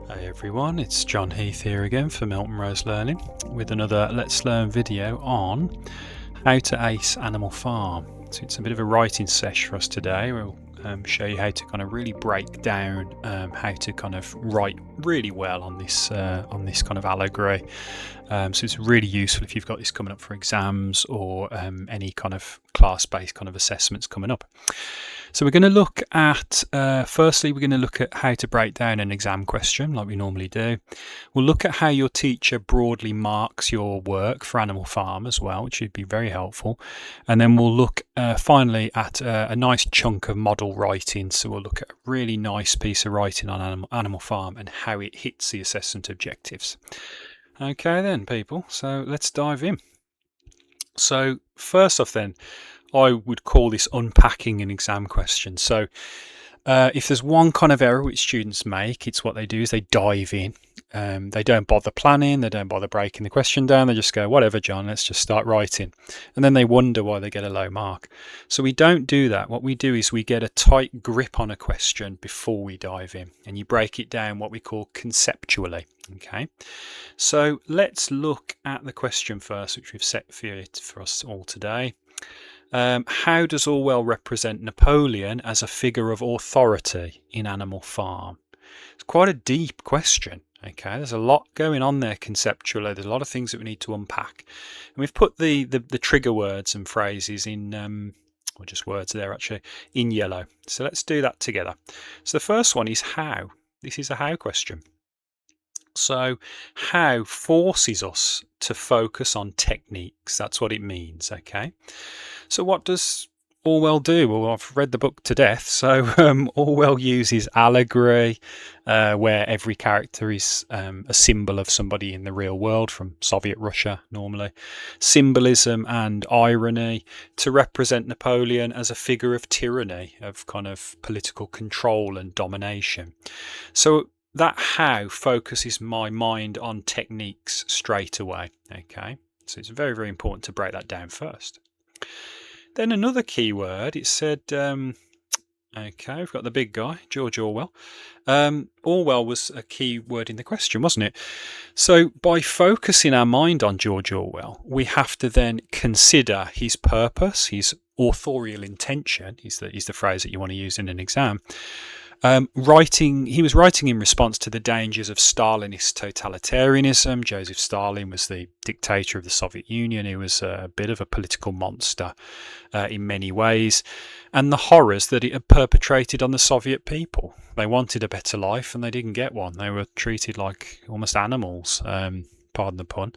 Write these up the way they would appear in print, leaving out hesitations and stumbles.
Hey everyone, it's John Heath here again for Milton Rose Learning with another Let's Learn video on how to ace Animal Farm. So it's a bit of a writing sesh for us today. We'll show you how to kind of really break down how to kind of write really well on this kind of allegory. So it's really useful if you've got this coming up for exams or any kind of class-based kind of assessments coming up. So we're going to look at, firstly, we're going to look at how to break down an exam question like we normally do. We'll look at how your teacher broadly marks your work for Animal Farm as well, which would be very helpful. And then we'll look finally at a nice chunk of model writing. So we'll look at a really nice piece of writing on Animal Farm and how it hits the assessment objectives. Okay then, people, so let's dive in. So first off then, I would call this unpacking an exam question. So if there's one kind of error which students make, it's what they do is they dive in. They don't bother planning, they don't bother breaking the question down, they just go, whatever, John, let's just start writing. And then they wonder why they get a low mark. So we don't do that. What we do is we get a tight grip on a question before we dive in, and you break it down what we call conceptually. Okay, so let's look at the question first, which we've set for us all today. How does Orwell represent Napoleon as a figure of authority in Animal Farm? It's quite a deep question. Okay, there's a lot going on there conceptually. There's a lot of things that we need to unpack, and we've put the trigger words and phrases in, or just words there actually, in yellow. So let's do that together. So the first one is how. This is a how question. So how forces us to focus on techniques. That's what it means. Okay. So what does Orwell do? Well, I've read the book to death. So Orwell uses allegory, where every character is a symbol of somebody in the real world, from Soviet Russia normally. Symbolism and irony to represent Napoleon as a figure of tyranny, of kind of political control and domination. So that how focuses my mind on techniques straight away. Okay, so it's very, very important to break that down first. Then another key word, it said, okay, we've got the big guy, George Orwell. Orwell was a key word in the question, wasn't it? So by focusing our mind on George Orwell, we have to then consider his purpose, his authorial intention, is the phrase that you want to use in an exam. He was writing in response to the dangers of Stalinist totalitarianism. Joseph Stalin was the dictator of the Soviet Union. He was a bit of a political monster in many ways, and the horrors that it had perpetrated on the Soviet people. They wanted a better life and they didn't get one. They were treated like almost animals, pardon the pun.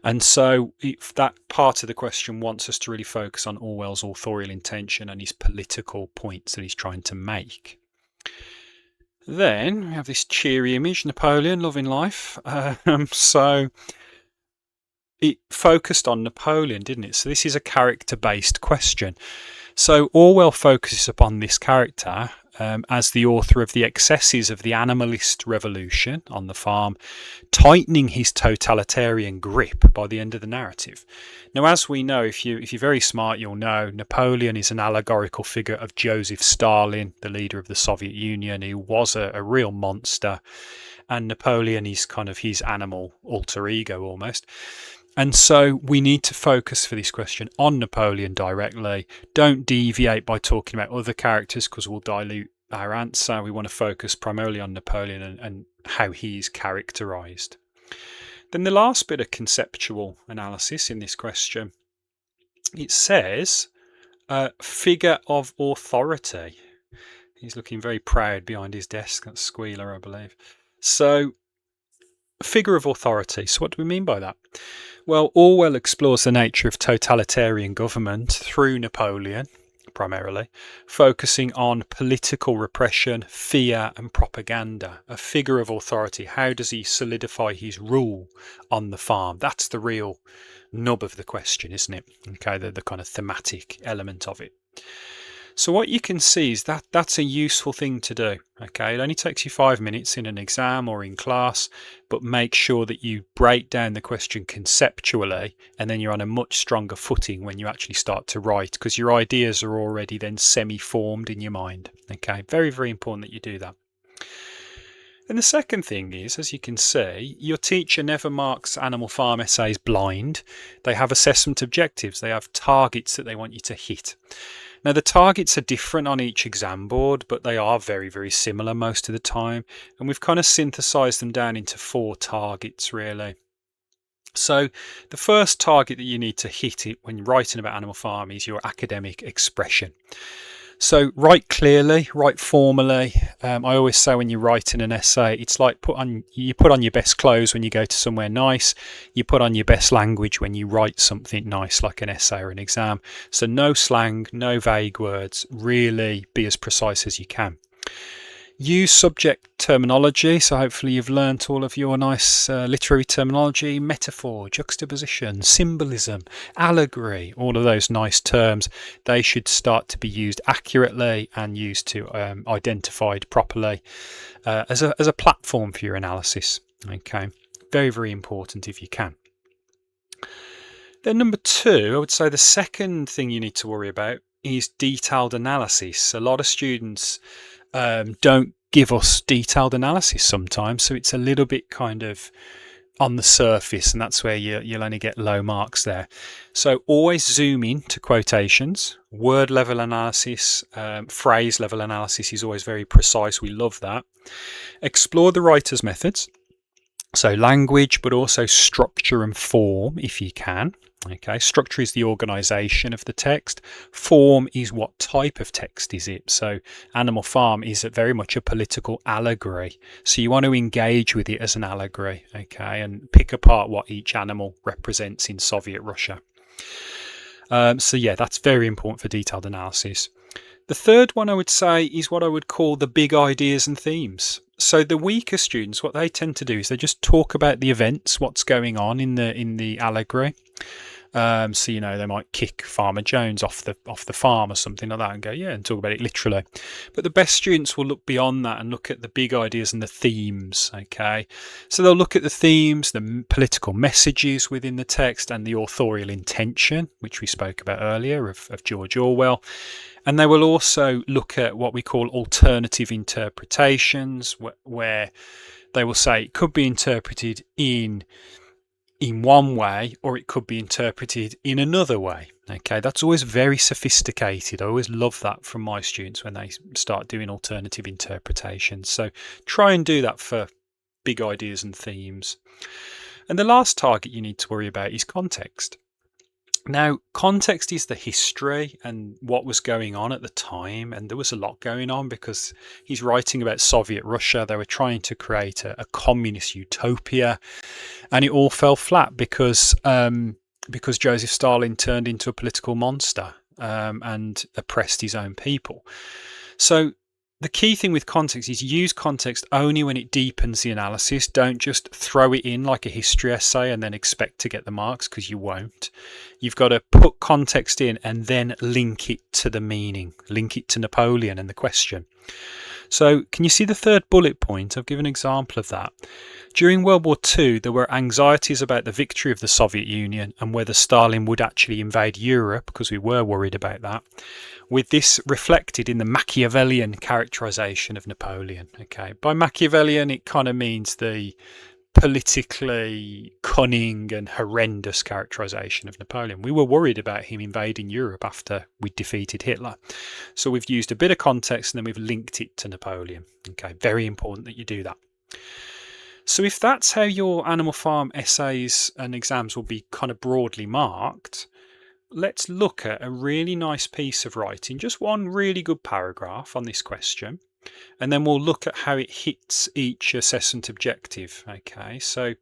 And so that part of the question wants us to really focus on Orwell's authorial intention and his political points that he's trying to make. Then we have this cheery image, Napoleon, loving life. So it focused on Napoleon, didn't it? So this is a character-based question. So Orwell focuses upon this character as the author of the excesses of the animalist revolution on the farm, tightening his totalitarian grip by the end of the narrative. Now, as we know, if you're very smart, you'll know Napoleon is an allegorical figure of Joseph Stalin, the leader of the Soviet Union, who was a real monster, and Napoleon is kind of his animal alter ego almost. And so we need to focus for this question on Napoleon directly. Don't deviate by talking about other characters because we'll dilute our answer. We want to focus primarily on Napoleon and how he's characterized. Then the last bit of conceptual analysis in this question, it says figure of authority. He's looking very proud behind his desk. That's Squealer, I believe. So figure of authority. So what do we mean by that? Well, Orwell explores the nature of totalitarian government through Napoleon, primarily, focusing on political repression, fear and propaganda. A figure of authority. How does he solidify his rule on the farm? That's the real nub of the question, isn't it? Okay, the kind of thematic element of it. So what you can see is that that's a useful thing to do. Okay, it only takes you 5 minutes in an exam or in class, but make sure that you break down the question conceptually, and then you're on a much stronger footing when you actually start to write, because your ideas are already then semi-formed in your mind. Okay, very, very important that you do that. And the second thing is, as you can see, your teacher never marks animal farm essays blind. They have assessment objectives. They have targets that they want you to hit. Now, the targets are different on each exam board, but they are very, very similar most of the time. And we've kind of synthesized them down into 4 targets, really. So the first target that you need to hit it when you're writing about Animal Farm is your academic expression. So write clearly, write formally. I always say when you're writing an essay, it's like you put on your best clothes when you go to somewhere nice. You put on your best language when you write something nice like an essay or an exam. So no slang, no vague words, really be as precise as you can. Use subject terminology, so hopefully you've learnt all of your nice literary terminology, metaphor, juxtaposition, symbolism, allegory, all of those nice terms. They should start to be used accurately and used to identified properly as a platform for your analysis. Okay, very, very important if you can. Then number 2, I would say the second thing you need to worry about is detailed analysis. A lot of students don't give us detailed analysis sometimes, so it's a little bit kind of on the surface, and that's where you'll only get low marks there. So always zoom in to quotations. Word level analysis, phrase level analysis is always very precise. We love that. Explore the writer's methods, so language, but also structure and form if you can. Okay, structure is the organization of the text. Form is what type of text is it. So Animal Farm is very much a political allegory. So you want to engage with it as an allegory, okay, and pick apart what each animal represents in Soviet Russia. So yeah, that's very important for detailed analysis. The third one I would say is what I would call the big ideas and themes. So the weaker students, what they tend to do is they just talk about the events, what's going on in the allegory. So they might kick Farmer Jones off the farm or something like that and go, yeah, and talk about it literally. But the best students will look beyond that and look at the big ideas and the themes. Okay, so they'll look at the themes, the political messages within the text, and the authorial intention, which we spoke about earlier of George Orwell. And they will also look at what we call alternative interpretations, where they will say it could be interpreted in one way, or it could be interpreted in another way. Okay, that's always very sophisticated. I always love that from my students when they start doing alternative interpretations. So try and do that for big ideas and themes. And the last target you need to worry about is context. Now, context is the history and what was going on at the time, and there was a lot going on because he's writing about Soviet Russia. They were trying to create a communist utopia, and it all fell flat because Joseph Stalin turned into a political monster and oppressed his own people. So the key thing with context is use context only when it deepens the analysis. Don't just throw it in like a history essay and then expect to get the marks, because you won't. You've got to put context in and then link it to the meaning, link it to Napoleon and the question. So can you see the third bullet point? I've given an example of that. During World War II, there were anxieties about the victory of the Soviet Union and whether Stalin would actually invade Europe, because we were worried about that, with this reflected in the Machiavellian characterization of Napoleon. Okay, by Machiavellian, it kind of means the politically cunning and horrendous characterization of Napoleon. We were worried about him invading Europe after we defeated Hitler. So we've used a bit of context and then we've linked it to Napoleon. Okay, very important that you do that. So if that's how your Animal Farm essays and exams will be kind of broadly marked, let's look at a really nice piece of writing, just one really good paragraph on this question, and then we'll look at how it hits each assessment objective. Okay, so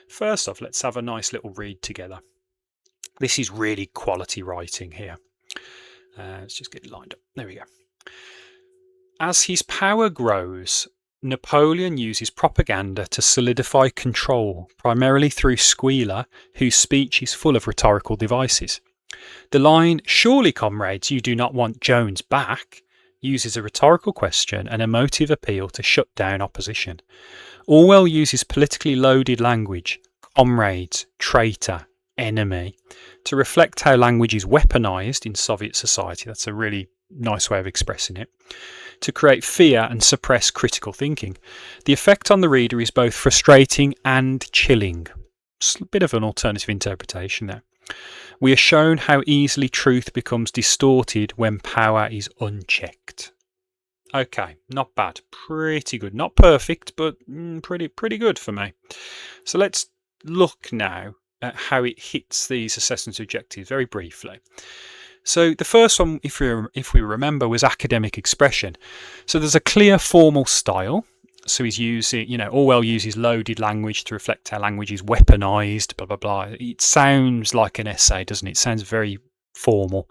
first off, let's have a nice little read together. This is really quality writing here. Let's just get it lined up. There we go. As his power grows, Napoleon uses propaganda to solidify control, primarily through Squealer, whose speech is full of rhetorical devices. The line, "Surely, comrades, you do not want Jones back," uses a rhetorical question and emotive appeal to shut down opposition. Orwell uses politically loaded language, comrades, traitor, enemy, to reflect how language is weaponized in Soviet society. That's a really nice way of expressing it, to create fear and suppress critical thinking. The effect on the reader is both frustrating and chilling. It's a bit of an alternative interpretation there. We are shown how easily truth becomes distorted when power is unchecked. Okay, not bad, pretty good. Not perfect, but pretty good for me. So let's look now at how it hits these assessment objectives very briefly. So the first one, if we remember, was academic expression. So there's a clear formal style. So he's using, Orwell uses loaded language to reflect how language is weaponized, blah, blah, blah. It sounds like an essay, doesn't it? It sounds very formal.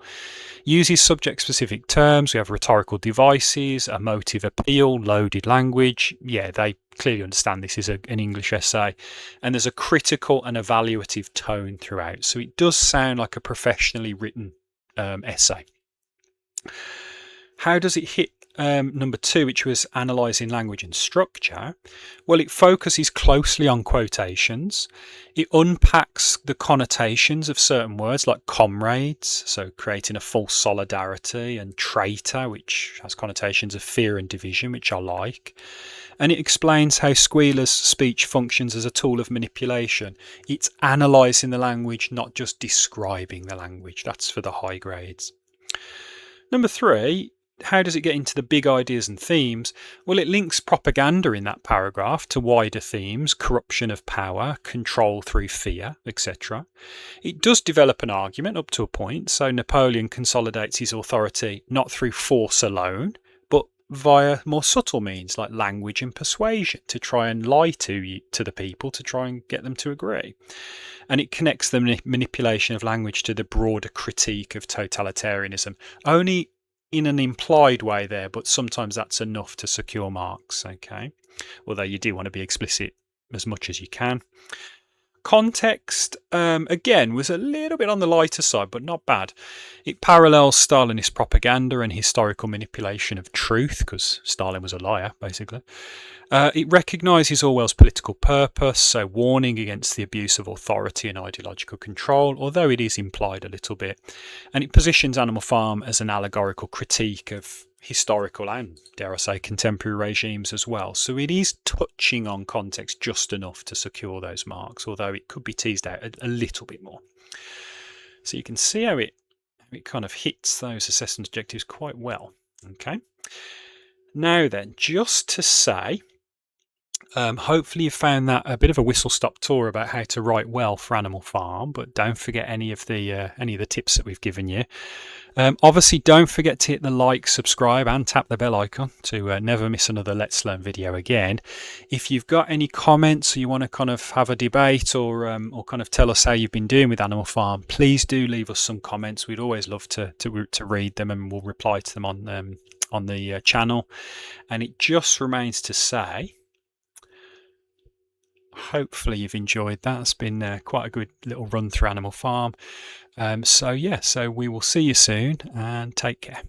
Uses subject-specific terms. We have rhetorical devices, emotive appeal, loaded language. Yeah, they clearly understand this is an English essay. And there's a critical and evaluative tone throughout. So it does sound like a professionally written essay. How does it hit number 2, which was analysing language and structure? Well, it focuses closely on quotations. It unpacks the connotations of certain words like comrades, so creating a false solidarity, and traitor, which has connotations of fear and division, which I like. And it explains how Squealer's speech functions as a tool of manipulation. It's analysing the language, not just describing the language. That's for the high grades. Number 3, how does it get into the big ideas and themes? Well, it links propaganda in that paragraph to wider themes, corruption of power, control through fear, etc. It does develop an argument up to a point, so Napoleon consolidates his authority not through force alone, but via more subtle means like language and persuasion, to try and lie to the people, to try and get them to agree. And it connects the manipulation of language to the broader critique of totalitarianism, only in an implied way there, but sometimes that's enough to secure marks, okay? Although you do want to be explicit as much as you can. Context, again, was a little bit on the lighter side, but not bad. It parallels Stalinist propaganda and historical manipulation of truth, because Stalin was a liar, basically. It recognises Orwell's political purpose, so warning against the abuse of authority and ideological control, although it is implied a little bit. And it positions Animal Farm as an allegorical critique of historical and, dare I say, contemporary regimes as well. So it is touching on context just enough to secure those marks, although it could be teased out a little bit more. So you can see how it kind of hits those assessment objectives quite well. Okay. Now then, just to say, hopefully you found that a bit of a whistle-stop tour about how to write well for Animal Farm, but don't forget any of the tips that we've given you. Obviously, don't forget to hit the like, subscribe, and tap the bell icon to never miss another Let's Learn video again. If you've got any comments, or you want to kind of have a debate, or kind of tell us how you've been doing with Animal Farm, please do leave us some comments. We'd always love to read them, and we'll reply to them on the channel. And it just remains to say, hopefully you've enjoyed that. It's been quite a good little run through Animal Farm. So we will see you soon, and take care.